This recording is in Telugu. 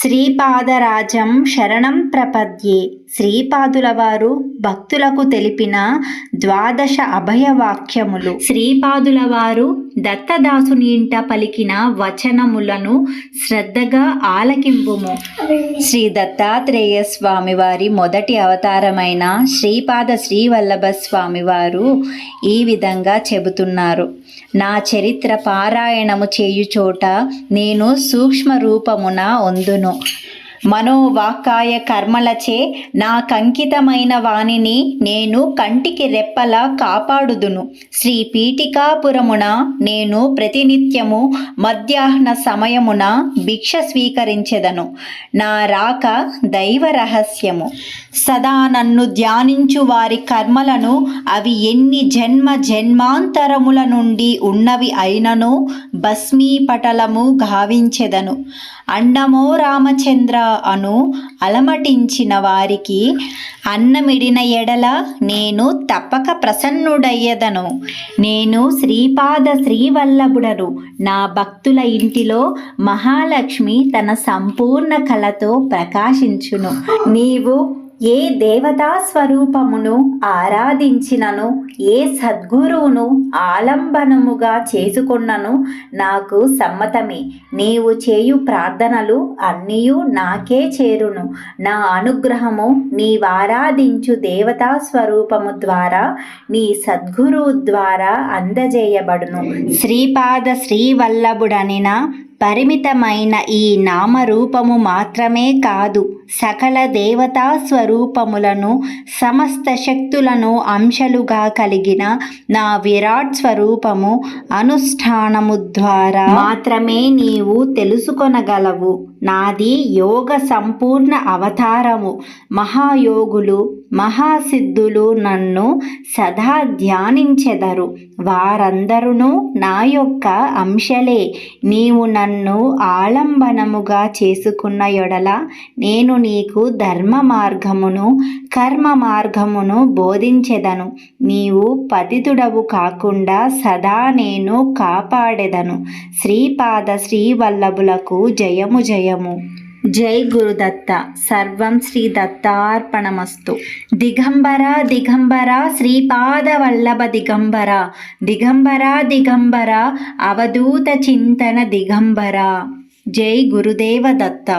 శ్రీపాదరాజం శరణం ప్రపద్యే. శ్రీపాదుల వారు భక్తులకు తెలిపిన ద్వాదశ అభయవాక్యములు. శ్రీపాదుల వారు దత్తదాసుని ఇంట పలికిన వచనములను శ్రద్ధగా ఆలకింపుము. శ్రీ దత్తాత్రేయ స్వామి వారి మొదటి అవతారమైన శ్రీపాద శ్రీవల్లభ స్వామి వారు ఈ విధంగా చెబుతున్నారు. నా చరిత్ర పారాయణము చేయుచోట నేను సూక్ష్మ రూపమున ఒందును. మనోవాక్కాయ కర్మలచే నాకంకితమైన వానిని నేను కంటికి రెప్పలా కాపాడుదును. శ్రీ పీఠికాపురమున నేను ప్రతినిత్యము మధ్యాహ్న సమయమున భిక్ష స్వీకరించెదను. నా రాక దైవ రహస్యము. సదా నన్ను ధ్యానించు వారి కర్మలను అవి ఎన్ని జన్మాంతరముల నుండి ఉన్నవి అయినను భస్మీపటలము గావించెదను. అన్నమో రామచంద్ర అను అలమటించిన వారికి అన్నమిడిన ఎడల నేను తప్పక ప్రసన్నుడయ్యదను. నేను శ్రీపాద శ్రీవల్లభుడను. నా భక్తుల ఇంటిలో మహాలక్ష్మి తన సంపూర్ణ కళతో ప్రకాశించును. నీవు ఏ దేవతా స్వరూపమును ఆరాధించినను, ఏ సద్గురువును ఆలంబనముగా చేసుకున్నను నాకు సమ్మతమే. నీవు చేయు ప్రార్థనలు అన్నీయు నాకే చేరును. నా అనుగ్రహము నీవారాధించు దేవతా స్వరూపము ద్వారా, నీ సద్గురువు ద్వారా అందజేయబడును. శ్రీపాద శ్రీవల్లభుడనిన పరిమితమైన ఈ నామరూపము మాత్రమే కాదు, సకల దేవతా స్వరూపములను సమస్త శక్తులను అంశలుగా కలిగిన నా విరాట్ స్వరూపము అనుష్ఠానము ద్వారా మాత్రమే నీవు తెలుసుకొనగలవు. నాది యోగ సంపూర్ణ అవతారము. మహాయోగులు మహాసిద్ధులు నన్ను సదా ధ్యానించెదరు. వారందరూ నా యొక్క అంశలే. నీవు నన్ను ఆలంబనముగా చేసుకున్న యొడల నేను నీకు ధర్మ మార్గమును కర్మ మార్గమును బోధించెదను. నీవు పతితుడవు కాకుండా సదా నేను కాపాడెదను. శ్రీపాద శ్రీవల్లభులకు జయము జయము. జై గురుదత్త. సర్వం శ్రీ దత్తార్పణమస్తు. దిగంబర దిగంబర శ్రీపాద వల్లభ దిగంబర. దిగంబర దిగంబర అవధూత చింతన దిగంబర. జై గురుదేవ దత్త.